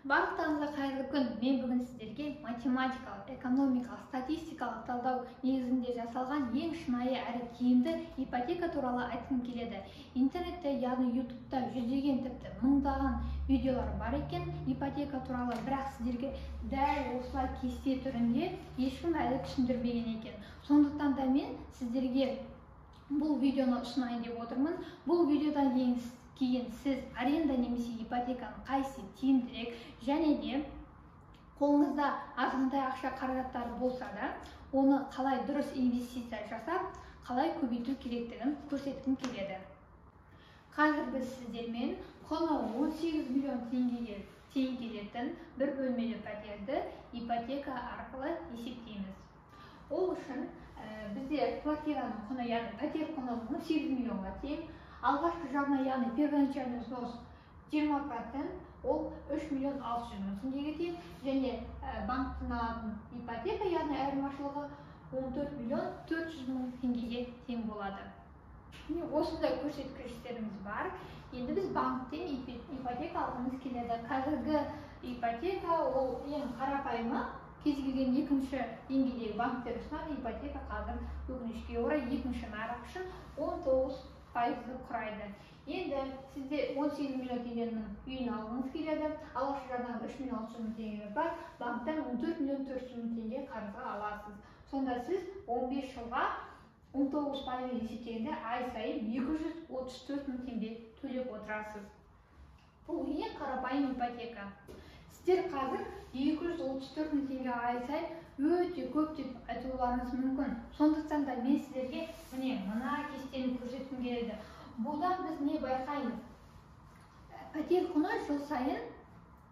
Барлықтарыңызға қайырлы күн. Мен бүгін сіздерге математикалық, экономикалық, статистикалық талдау негізінде жасалған ең шынайы әрі тиімді ипотека туралы айтқым келеді. Интернетте, яғни ютубта жүздеген, тіпті мыңдаған видеолар бар екен ипотека туралы, бірақ сіздерге дәл осылай кесте түрінде ешкім әлі түсіндірмеген екен. Сондықтан да мен сіздерге бұл видеоны ұсынайын деп отырмын. Бұл видеодан кейін сіз аренда немесе ипотеканың қайсы тиімдірек, және де қолыңызда азғантай ақша қаражаттары болса да, оны қалай дұрыс инвестиция жасап, қалай көбейту керектігін көрсеткім келеді. Қазір біз сіздермен құны 18 миллион теңгеге тең келетін бір бөлмелі пәтерді ипотека арқылы есептейміз. Ол үшін бізде квартираның құны, яғни пәтер құны 18 миллионға тең. Алғашқы жарна, яғни первоначальный взнос 20%, ол 3 миллион 600 мың теңгеге тең, және банктен алатын ипотека, яғни айырмашылығы 14 миллион 400 мың теңгеге тең болады. Осындай көрсеткіштеріміз бар. Енді біз банктен ипотека алғымыз келеді. Қазіргі ипотека ол ең қарапайымы, кез келген екінші деңгейдегі банктер ұсынатын ипотека қазір өкінішке орай екінші нарық үшін 19% құрайды. Енді сізде 18 миллион теңгенің үйін алғыңыз келеді. Алғашқы жарнадан 3 миллион 600 мың теңгеңіз бар. Банктан 14 миллион 400 мың теңге қарызға аласыз. Сонда сіз 15 жылға 19% есептегенде ай сайын 234 мың теңге төлеп отырасыз. Бұл ең қарапайым ипотека. Сіздер қазір 234 мың теңге ай сайын өте көп деп айтуларыңыз мүмкін. Сондықтан да мен сіздерге мына кестені көрсеткім келеді. Бұдан біз не байқаймыз? Пәтер құны жыл сайын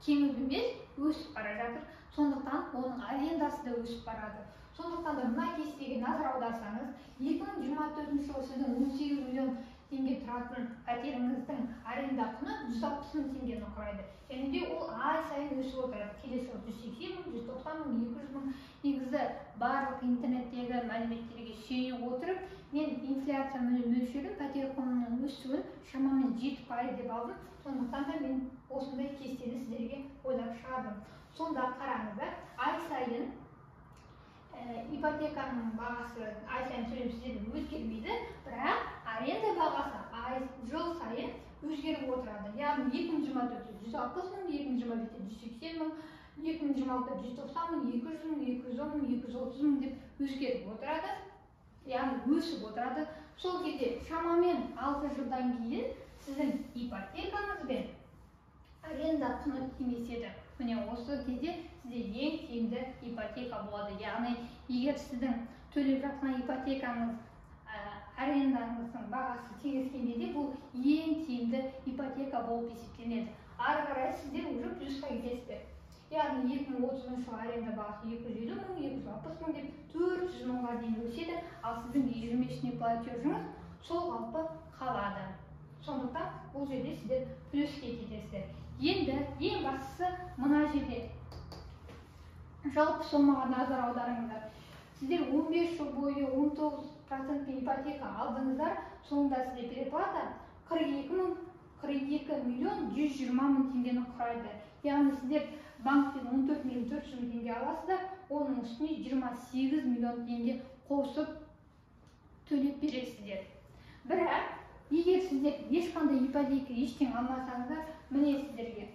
кеміп емес өсіп бара жатыр. Сондықтан оның арендасы да өсіп барады. Сондықтан да мына кестеге назар аударсаңыз, 2024 жылы сіздің 18 миллион теңге тұратын пәтеріңіздің аренда құны 160 мың теңгені құрайды. Және де ол ай сайын өсіп отырады. Келесі жылы 180 мың, 190 мың, 200 мың. Негізі барлық интернеттегі мәліметтерге сүйене отырып, мен инфляция мөлшерін пәтер құнының өсуін шамамен 7% деп алдым. Сондықтан да мен осындай кестені сіздерге ойлап шығардым. Сонда қараңыздар, ай сайын ипотеканың бағасы ай сайын төлемсізден өзгермейді, бірақ аренда бағасы жыл сайын өзгеріп отырады. Яғни 2024-те 160 мың, 2025-те 180 мың, 2026-та 190 мың, 200 мың, 210 мың, 230 мың деп өзгеріп отырады. Яғни өсіп отырады. Сол кезде шамамен 6 жылдан кейін сіздің ипотекаңыз бен аренда құны теңеседі. Міне осы кезде сізде ең тиімді ипотека болады. Яғни егер сіздің төлеп жатқан ипотекаңыз арендаңыздың бағасы теңескенде де бұл ең тиімді ипотека болып есептеледі. Ары қарай сіздер уже плюсқа кетесіздер. Яғни 2030 жылы аренда бағасы 250 мың, 260 мың деп 400 мыңға дейін өседі, ал сіздің ежемесячный платежіңіз сол қалпы қалады. Сондықтан бұл жерде сіздер плюске кетесіздер. Енді ең бастысы мына жерде жалпы сомаға назар аударыңыздар. Сіздер 15 жыл бойы 19% ипотека алдыңыздар, соңында сізде переплата 42 миллион 120 мың теңгені құрайды. Яғни сіздер банктен 14 миллион 400 мың теңге аласыздар, оның үстіне 28 миллион теңге қосып төлеп бересіздер. Бірақ егер сіздер ешқандай ипотека ештеңе алмасаңыздар, міне сіздерге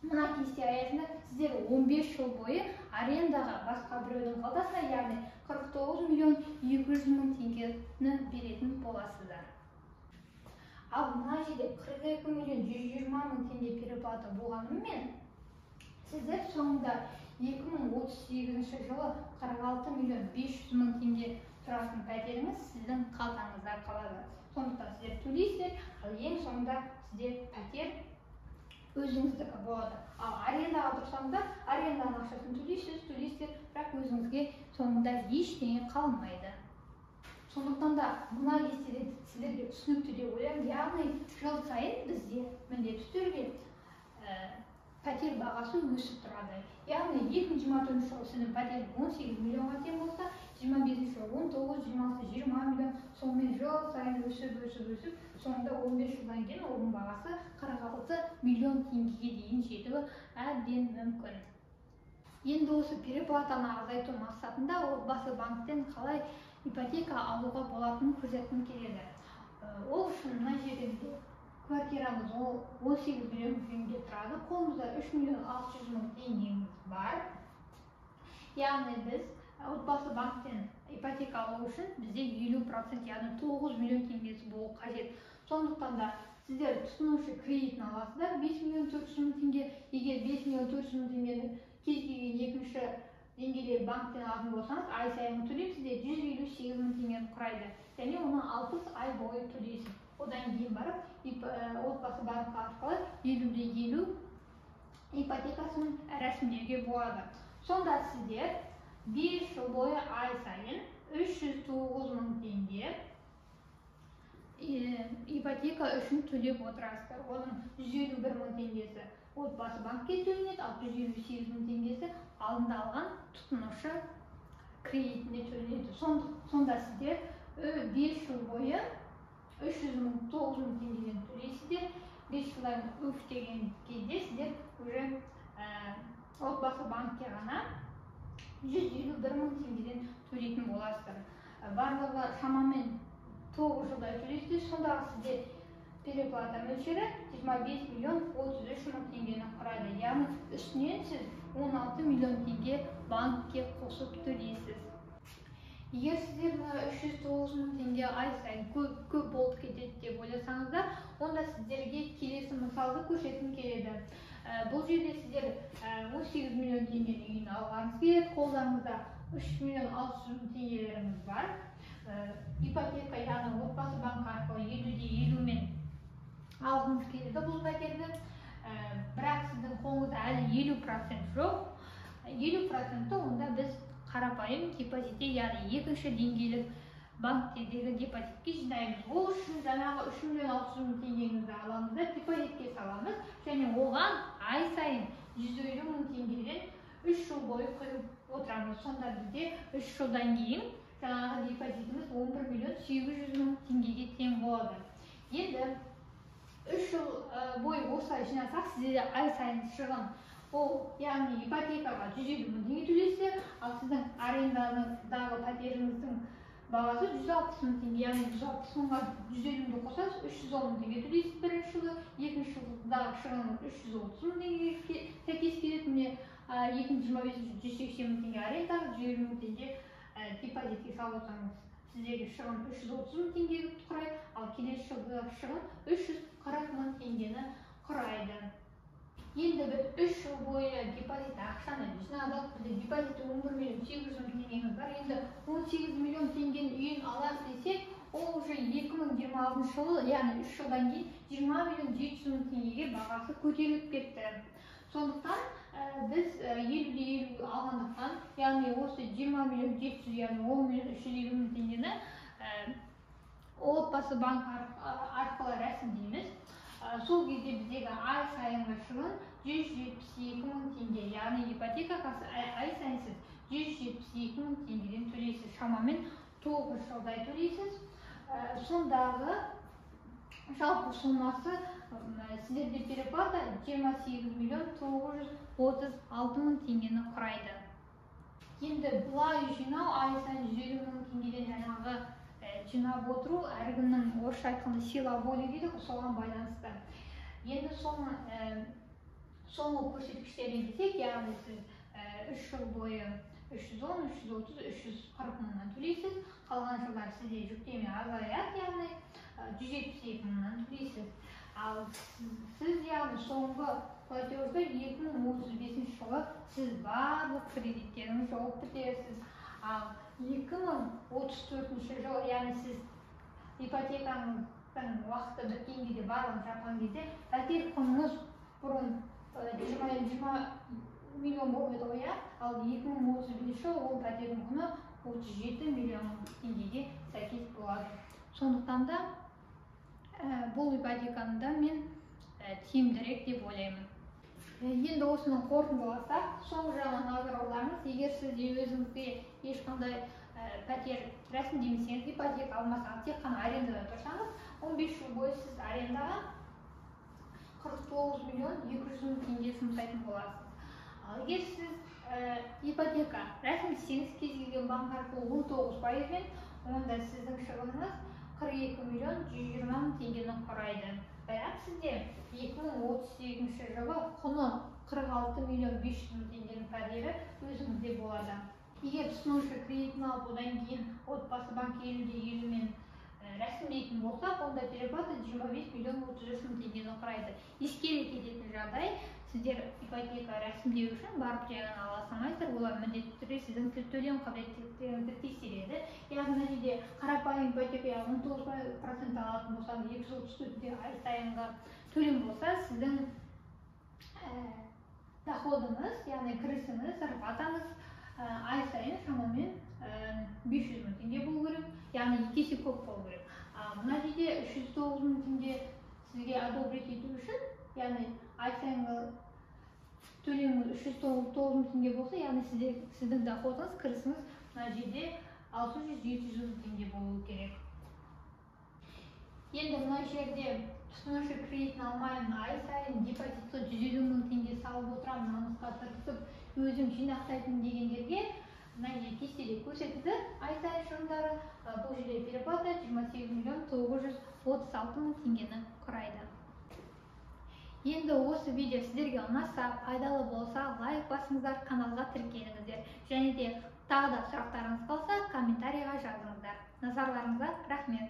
мына кесте аясында сіздер 15 жыл бойы арендаға басқа біреудің қалтасына, яғни 49 миллион 200 мың теңгені беретін боласыздар. Ал мына жерде 42 миллион 120 мың теңге переплата болғанымен, сіздер соңында 2038 жылы 46 миллион 500 мың теңге тұратын пәтеріңіз сіздің қалтаңызда қалады. Сондықтан сіздер төлейсіздер, ал ең соңында сіздер пәтер өзіңіздікі болады. Ал арендаға тұрсаңыздар, аренданың ақшасын төлейсіздер, бірақ өзіңізге соңында ештеңе қалмайды. Сондықтан да мына кестеден сіздерге түсінікті деп ойлаймын. Яғни жыл сайын бізде міндетті түрде пәтер бағасы өсіп тұрады. Яғни 2024 жылы сіздің пәтер 18 миллионға тең болса, 25 жылы 19, 26, 20 миллион, сонымен жыл сайын өсіп, соңында 15 жылдан кейін оның бағасы 46 миллион теңгеге дейін жетуі әбден мүмкін. Енді осы переплатаны азайту мақсатында отбасы банктен қалай ипотека алуға болатынын көрсеткім келеді. Ол үшін мына жерде квартирамыз 18 миллион теңге тұрады, қолымызда 3 миллион 600 мың теңгеміз бар. Яғни біз отбасы банктен ипотека алу үшін бізде 50%, яғни 9 миллион теңгесі болу қажет. Сондықтан да сіздер тұтынушы кредитін аласыздар 5 миллион 400 мың теңге. Егер 5 миллион 400 мың теңгені кез келген екінші деңгейлі банктен алатын болсаңыз, ай сайын төлейсіз, 158 мың теңгені құрайды. Және оны 60 ай бойы төлейсіз. Одан кейін барып отбасы банкі арқылы 50-50 ипотекасын рәсімдеуге болады. Сонда сіздер 5 жыл бойы ай сайын 309 мың теңге ипотека үшін төлеп отырасыздар. Оның 151 мың теңгесі отбасы банкке төленеді, ал 158 мың теңгесі алдында алған тұтынушы кредитіне төленеді. Сонда сіздер 5 жыл бойы 309 мың теңгеден төлейсіздер. 5 жылдан өткен кезде сіздер уже отбасы банкке ғана 151 мың теңгеден төлейтін боласыздар. Барлығы шамамен 9 жылда төлейсіздер. Сондағы сізде переплата мөлшері 25 миллион 33 мың теңгені құрайды. Яғни үстінен сіз 16 миллион теңге банкке қосып төлейсіз. Егер сіздер 309 мың теңге ай сайын көп болып кетеді деп ойласаңыздар, онда сіздерге келесі мысалды көрсеткім келеді. Бұл жерде сіздер 18 миллион теңгені үйін алғаныңыз келеді, қолдарыңызда 3 миллион 600 мың теңгелеріңіз бар. Ипотека, яғни отбасы банкі арқылы 50-50-мен алғыңыз келеді бұл пәтерді. Бірақ сіздің қолыңызда әлі 50% жоқ. 50%-ті онда біз қарапайым депозитте, яғни екінші деңгейлік банктердегі депозитке жинаймыз. Ол үшін жаңағы 3 миллион 600 мың теңгеңізді аламыз да депозитке саламыз, және оған ай сайын 150 мың теңгеден 3 жыл бойы құйып отырамыз. Сонда бізде 3 жылдан кейін жаңағы депозитіміз 11 миллион 800 мың теңгеге тең болады. Енді 3 жыл бойы осылай жинасақ, сізде ай сайын шығын, ол яғни ипотекаға 150 мың теңге төлейсіздер, ал сіздің арендадағы пәтеріңіздің бағасы 160 мың теңге, яғни 160 мыңға 150 мыңды қосасыз, 310 мың теңге төлейсіз бірінші жылы, екінші жылдағы шығын 330 мың теңгеге сәйкес келеді. Міне 2025 180 мың теңге арендаға, 150 мың теңге депозитке салып отырсаңыз, сіздегі шығын 330 мың теңгені құрайды, ал келесі жылдағы шығын 340 мың теңгені құрайды. Енді біз 3 жыл бойы депозит ақшаны жинадық, бізде депозит 11 миллион 800 мың теңгеміз бар. Енді 18 миллион теңгенің үйін алам десек, ол уже 2026 жылы, яғни 3 жылдан кейін 20 миллион 700 мың теңгеге бағасы көтеріліп кетті. Сондықтан біз 50-50 алғандықтан, яғни осы 20 миллион 700, яғни 10 миллион 350 мың теңгені отбасы банк арқылы рәсімдейміз. Сол кезде біздегі ай сайынғы шығын 172 мың теңге, яғни ипотекасы ай сайын сіз 172 мың теңгеден төлейсіз, шамамен 9 жылдай төлейсіз. Сондағы жалпы сомасы сіздерде переплата 28 миллион 936 мың теңгені құрайды. Енді бұлай жинау ай сайын 150 мың теңгеден жаңағы жинап отыру, әркімнің орысша айтқанда сила воли дейді, соған байланысты. Енді соңғы көрсеткіштеріне келсек, яғни сіз 3 жыл бойы 310, 330, 340 мыңнан төлейсіз, қалған жылдар сізде жүктеме азаяды, яғни 172 мыңнан төлейсіз. Ал сіз яғни соңғы платежды 2035 жылы сіз барлық кредиттеріңіз жауып бітіресіз. Ал 2034 жылы, яғни сіз ипотекаңыздың уақыты біткен кезде, барлығын жапқан кезде, пәтер құныңыз бұрын 20 миллион болып еді ғой, ал 2035 жылы ол пәтердің құны 37 миллион теңгеге сәйкес болады. Сондықтан да бұл ипотеканы да мен тиімдірек деп ойлаймын. Енді осының қорытындыласақ, соңғы жағынан назар аударыңыз. Егер сіз өзіңізге ешқандай пәтер рәсімдемесеңіз, ипотека алмасаңыз, тек қана арендада тұрсаңыз, 15 жыл бойы сіз арендаға 49 миллион 200 мың теңге жұмсайтын боласыз. Ал егер сіз ипотека рәсімдесеңіз кез келген банк арқылы 19%-мен, онда сіздің шығыныңыз 42 миллион 120 мың теңгені құрайды. Бірақ сізде 2038 жылы құны 46 миллион 500 мың теңгенің пәтері өзіңізде болады. Егер тұтынушы кредитін алып, одан кейін отбасы банк 50/50-мен рәсімдейтін болсақ, онда переплата 25 миллион 33 мың теңгені құрайды. Ескере кететін жағдай, сіздер ипотека рәсімдеу үшін барып жаңағы аласамайсыздар, олар міндетті түрде сіздің төлем қабілеттіліктеріңізді тексереді. Яғни мына жерде қарапайым ипотека 19% алатын болсаңыз, 234 ай сайынғы төлем болса, сіздің доходыңыз, яғни кірісіңіз, зарплатаңыз ай сайын шамамен 500 мың теңге болу керек, яғни 2 есе көп болу керек. Мына жерде 309 мың теңге сізге одобрить ету үшін, яғни ай сайынғы төлеміңіз 309 мың теңге болса, яғни сіздің доходыңыз, кірісіңіз мына жерде 600-700 мың теңге болу керек. Енді мына жерде тұтынушы кредитін алмаймын, ай сайын депозитқа 150 мың теңге салып отырамын, намысқа тырысып, өзім жинақтайтын дегендерге мына жерде кестеде көрсетілді. Ай сайын шығындары бұл жерде переплата 28 миллион 936 мың теңгені құрайды. Енді осы видео сіздерге ұнаса, пайдалы болса, лайк басыңыздар, каналға тіркеліңіздер. Және де тағы да сұрақтарыңыз қалса, комментарийға жазыңыздар. Назарларыңызға рахмет.